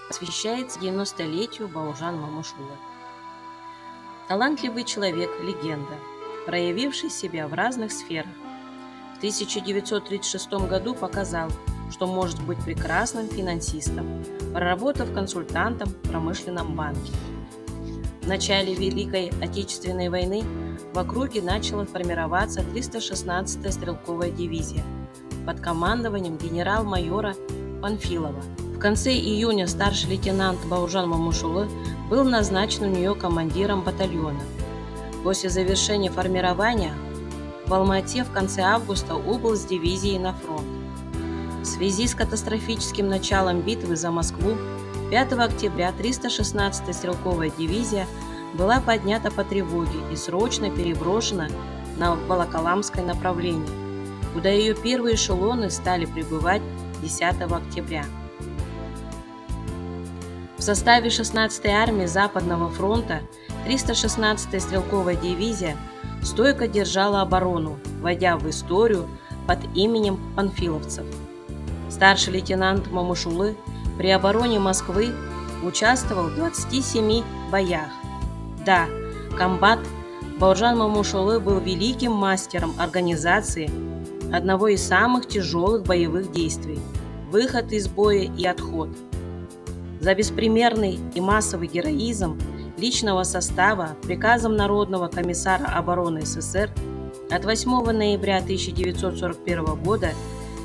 посвящается 90-летию Бауржан Момышулы. Талантливый человек, легенда, проявивший себя в разных сферах. В 1936 году показал, что может быть прекрасным финансистом, проработав консультантом в промышленном банке. В начале Великой Отечественной войны в округе начала формироваться 316-я стрелковая дивизия под командованием генерал-майора Панфилова. В конце июня старший лейтенант Бауржан Момышулы был назначен у нее командиром батальона. После завершения формирования в Алма-Ате в конце августа убыл с дивизией на фронт. В связи с катастрофическим началом битвы за Москву 5 октября 316-я стрелковая дивизия была поднята по тревоге и срочно переброшена на Волоколамское направление, куда ее первые эшелоны стали прибывать 10 октября. В составе 16-й армии Западного фронта 316-я стрелковая дивизия стойко держала оборону, войдя в историю под именем панфиловцев. Старший лейтенант Момышулы при обороне Москвы участвовал в 27 боях. Да, комбат Бауржан Момышулы был великим мастером организации одного из самых тяжелых боевых действий – выход из боя и отход. За беспримерный и массовый героизм личного состава приказом Народного комиссара обороны СССР от 8 ноября 1941 года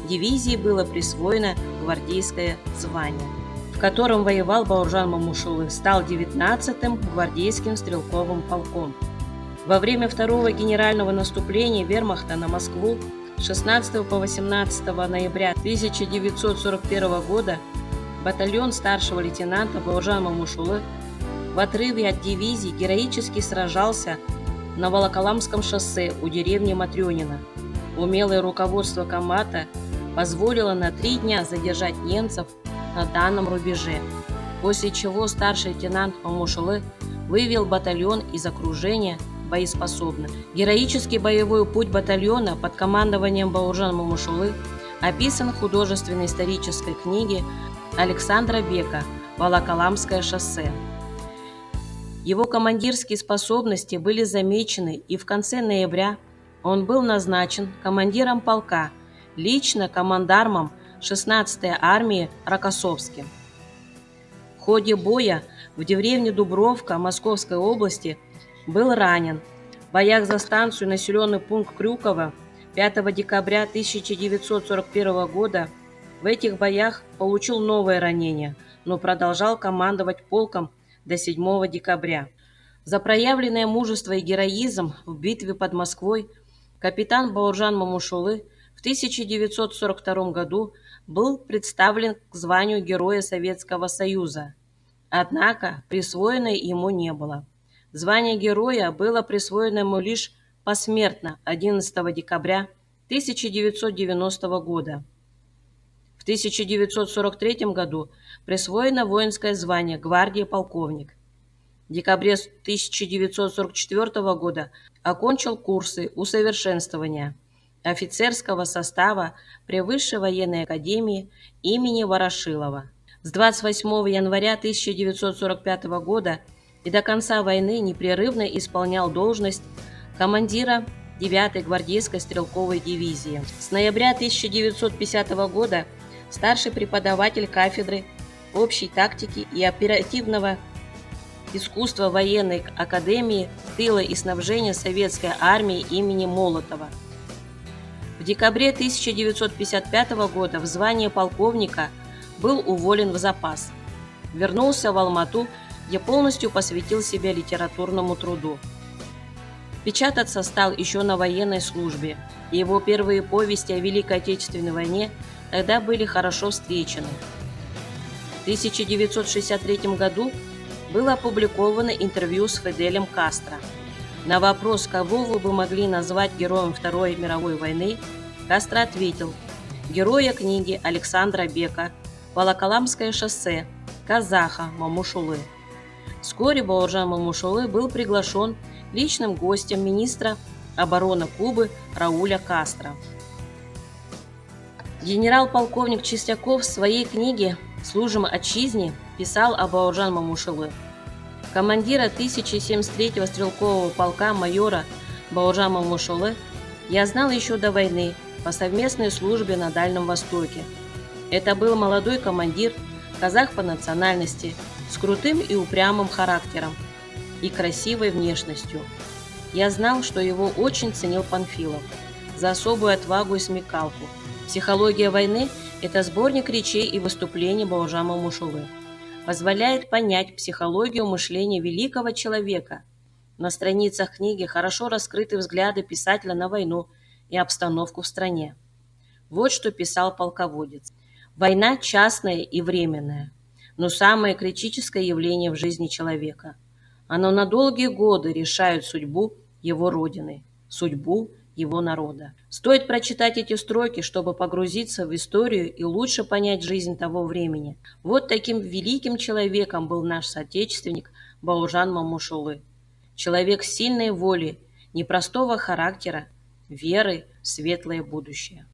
дивизии было присвоено гвардейское звание, в котором воевал Бауржан Момышулы, стал 19-м гвардейским стрелковым полком. Во время второго генерального наступления вермахта на Москву с 16 по 18 ноября 1941 года батальон старшего лейтенанта Бауржана Момышулы в отрыве от дивизии героически сражался на Волоколамском шоссе у деревни Матрёнино. Умелое руководство комбата позволило на 3 дня задержать немцев на данном рубеже, после чего старший лейтенант Момышулы вывел батальон из окружения боеспособным. Героический боевой путь батальона под командованием Бауржана Момышулы описан в художественной исторической книге Александра Бека «Волоколамское шоссе». Его командирские способности были замечены, и в конце ноября он был назначен командиром полка, лично командармом 16-й армии Рокоссовским. В ходе боя в деревне Дубровка Московской области был ранен. В боях за станцию населенный пункт Крюково 5 декабря 1941 года в этих боях получил новое ранение, но продолжал командовать полком до 7 декабря. За проявленное мужество и героизм в битве под Москвой капитан Бауржан Момышулы в 1942 году был представлен к званию Героя Советского Союза, однако присвоено ему не было. Звание Героя было присвоено ему лишь посмертно 11 декабря 1990 года. В 1943 году присвоено воинское звание гвардии полковник. В декабре 1944 года окончил курсы усовершенствования офицерского состава при Высшей военной академии имени Ворошилова. С 28 января 1945 года и до конца войны непрерывно исполнял должность командира 9-й гвардейской стрелковой дивизии. С ноября 1950 года старший преподаватель кафедры общей тактики и оперативного искусства военной академии тыла и снабжения советской армии имени Молотова. В декабре 1955 года в звании полковника был уволен в запас. Вернулся в Алма-Ату, где полностью посвятил себя литературному труду. Печататься стал еще на военной службе, и его первые повести о Великой Отечественной войне тогда были хорошо встречены. В 1963 году было опубликовано интервью с Фиделем Кастро. На вопрос, кого вы бы могли назвать героем Второй мировой войны, Кастро ответил: героя книги Александра Бека «Волоколамское шоссе», казаха Момышулы. Вскоре Бауржан Момышулы был приглашен личным гостем министра обороны Кубы Рауля Кастро. Генерал-полковник Чистяков в своей книге «Служим отчизне» писал Бауржан Мамушылы. Командира 1073-го стрелкового полка майора Бауржан Мамушылы я знал еще до войны по совместной службе на Дальнем Востоке. Это был молодой командир, казах по национальности, с крутым и упрямым характером и красивой внешностью. Я знал, что его очень ценил Панфилов за особую отвагу и смекалку. «Психология войны» – это сборник речей и выступлений Бауржана Мамушылы. Позволяет понять психологию мышления великого человека. На страницах книги хорошо раскрыты взгляды писателя на войну и обстановку в стране. Вот что писал полководец. «Война частная и временная, но самое критическое явление в жизни человека. Оно на долгие годы решает судьбу его родины, судьбу его народа». Стоит прочитать эти строки, чтобы погрузиться в историю и лучше понять жизнь того времени. Вот таким великим человеком был наш соотечественник Бауржан Мамушылы. Человек сильной воли, непростого характера, веры в светлое будущее.